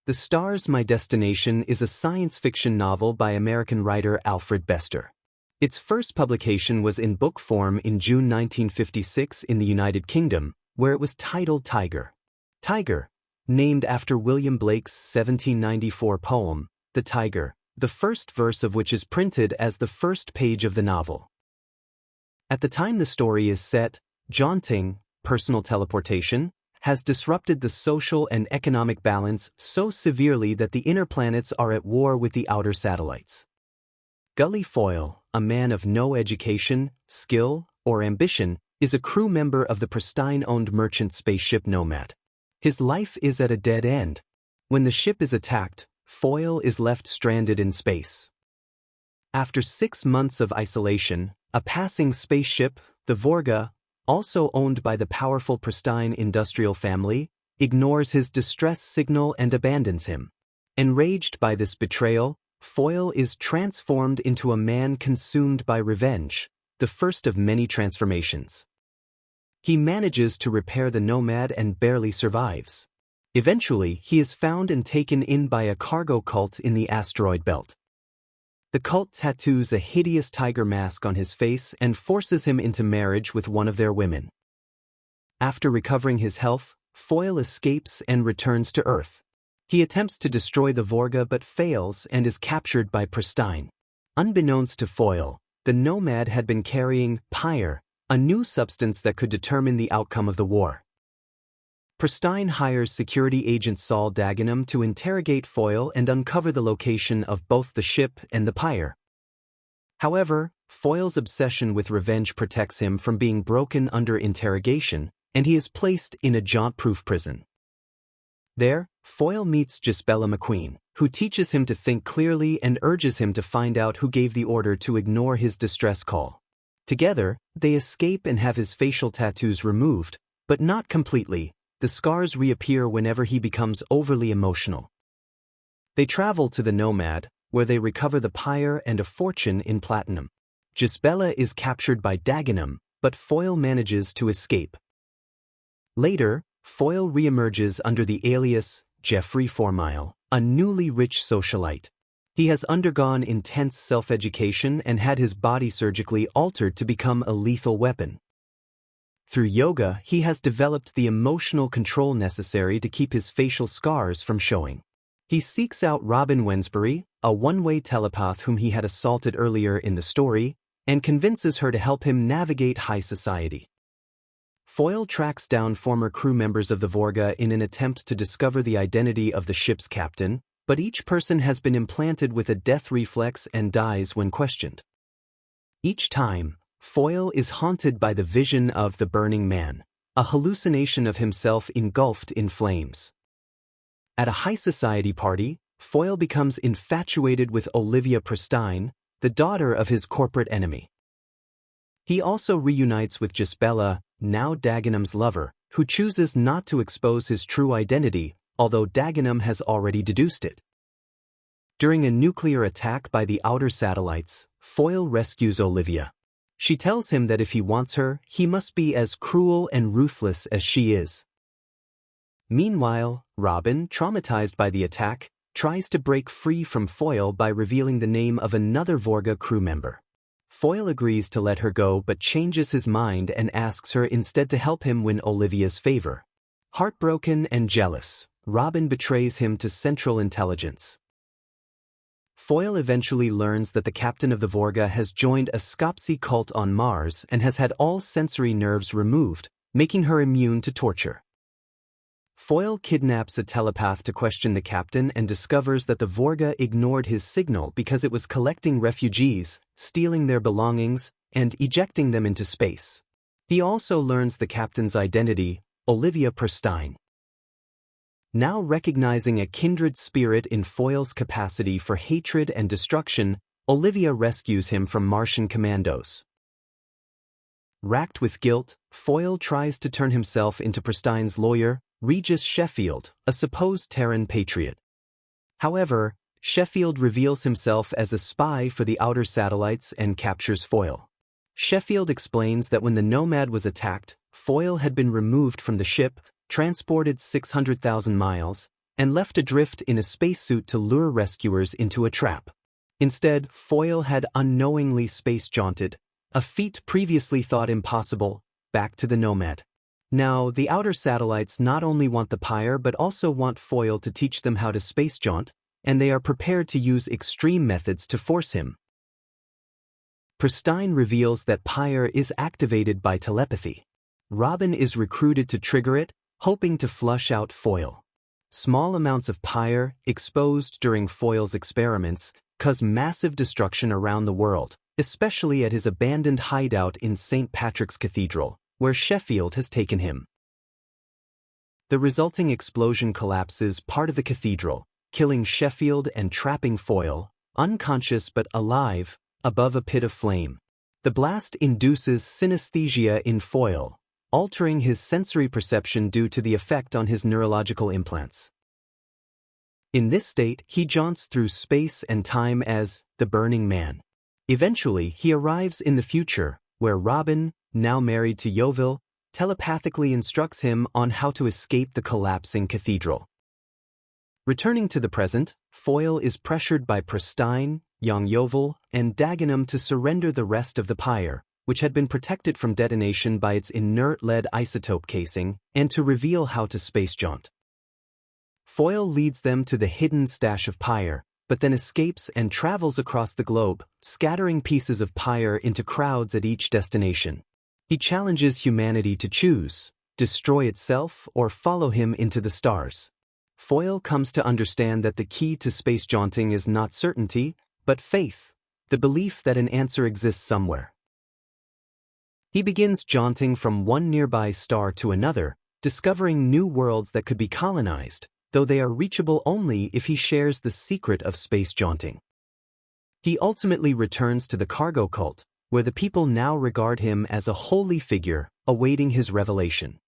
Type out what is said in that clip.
The Stars, My Destination is a science fiction novel by American writer Alfred Bester. Its first publication was in book form in June 1956 in the United Kingdom, where it was titled Tiger. Tiger, named after William Blake's 1794 poem, The Tiger, the first verse of which is printed as the first page of the novel. At the time the story is set, jaunting, personal teleportation, has disrupted the social and economic balance so severely that the inner planets are at war with the outer satellites. Gully Foyle, a man of no education, skill, or ambition, is a crew member of the Pristine-owned merchant spaceship Nomad. His life is at a dead end. When the ship is attacked, Foyle is left stranded in space. After 6 months of isolation, a passing spaceship, the Vorga, also owned by the powerful Pristine industrial family, ignores his distress signal and abandons him. Enraged by this betrayal, Foyle is transformed into a man consumed by revenge, the first of many transformations. He manages to repair the Nomad and barely survives. Eventually, he is found and taken in by a cargo cult in the asteroid belt. The cult tattoos a hideous tiger mask on his face and forces him into marriage with one of their women. After recovering his health, Foyle escapes and returns to Earth. He attempts to destroy the Vorga but fails and is captured by Pristine. Unbeknownst to Foyle, the Nomad had been carrying pyre, a new substance that could determine the outcome of the war. Pristine hires security agent Saul Dagenham to interrogate Foyle and uncover the location of both the ship and the pyre. However, Foyle's obsession with revenge protects him from being broken under interrogation, and he is placed in a jaunt-proof prison. There, Foyle meets Gisbella McQueen, who teaches him to think clearly and urges him to find out who gave the order to ignore his distress call. Together, they escape and have his facial tattoos removed, but not completely. The scars reappear whenever he becomes overly emotional. They travel to the Nomad, where they recover the pyre and a fortune in platinum. Gisbella is captured by Dagenham, but Foyle manages to escape. Later, Foyle reemerges under the alias Geoffrey Formile, a newly rich socialite. He has undergone intense self-education and had his body surgically altered to become a lethal weapon. Through yoga, he has developed the emotional control necessary to keep his facial scars from showing. He seeks out Robin Wensbury, a one-way telepath whom he had assaulted earlier in the story, and convinces her to help him navigate high society. Foyle tracks down former crew members of the Vorga in an attempt to discover the identity of the ship's captain, but each person has been implanted with a death reflex and dies when questioned. Each time, Foyle is haunted by the vision of the Burning Man, a hallucination of himself engulfed in flames. At a high society party, Foyle becomes infatuated with Olivia Pristine, the daughter of his corporate enemy. He also reunites with Gisbella, now Dagenham's lover, who chooses not to expose his true identity, although Dagenham has already deduced it. During a nuclear attack by the outer satellites, Foyle rescues Olivia. She tells him that if he wants her, he must be as cruel and ruthless as she is. Meanwhile, Robin, traumatized by the attack, tries to break free from Foyle by revealing the name of another Vorga crew member. Foyle agrees to let her go but changes his mind and asks her instead to help him win Olivia's favor. Heartbroken and jealous, Robin betrays him to Central Intelligence. Foyle eventually learns that the captain of the Vorga has joined a Skopje cult on Mars and has had all sensory nerves removed, making her immune to torture. Foyle kidnaps a telepath to question the captain and discovers that the Vorga ignored his signal because it was collecting refugees, stealing their belongings, and ejecting them into space. He also learns the captain's identity, Olivia Pristine. Now recognizing a kindred spirit in Foyle's capacity for hatred and destruction, Olivia rescues him from Martian commandos. Racked with guilt, Foyle tries to turn himself into Pristine's lawyer, Regis Sheffield, a supposed Terran patriot. However, Sheffield reveals himself as a spy for the outer satellites and captures Foyle. Sheffield explains that when the Nomad was attacked, Foyle had been removed from the ship, transported 600,000 miles, and left adrift in a spacesuit to lure rescuers into a trap. Instead, Foyle had unknowingly space-jaunted, a feat previously thought impossible, back to the Nomad. Now, the outer satellites not only want the Pyre but also want Foyle to teach them how to space-jaunt, and they are prepared to use extreme methods to force him. Pristine reveals that Pyre is activated by telepathy. Robin is recruited to trigger it, hoping to flush out Foyle. Small amounts of Pyre, exposed during Foyle's experiments, cause massive destruction around the world, especially at his abandoned hideout in St. Patrick's Cathedral, where Sheffield has taken him. The resulting explosion collapses part of the cathedral, killing Sheffield and trapping Foyle, unconscious but alive, above a pit of flame. The blast induces synesthesia in Foyle, altering his sensory perception due to the effect on his neurological implants. In this state, he jaunts through space and time as the Burning Man. Eventually, he arrives in the future, where Robin, now married to Yeovil, telepathically instructs him on how to escape the collapsing cathedral. Returning to the present, Foyle is pressured by Pristine, young Yeovil, and Dagenham to surrender the rest of the Pyre, which had been protected from detonation by its inert lead isotope casing, and to reveal how to space-jaunt. Foyle leads them to the hidden stash of Pyre, but then escapes and travels across the globe, scattering pieces of Pyre into crowds at each destination. He challenges humanity to choose, destroy itself or follow him into the stars. Foyle comes to understand that the key to space jaunting is not certainty, but faith, the belief that an answer exists somewhere. He begins jaunting from one nearby star to another, discovering new worlds that could be colonized, though they are reachable only if he shares the secret of space jaunting. He ultimately returns to the cargo cult, where the people now regard him as a holy figure, awaiting his revelation.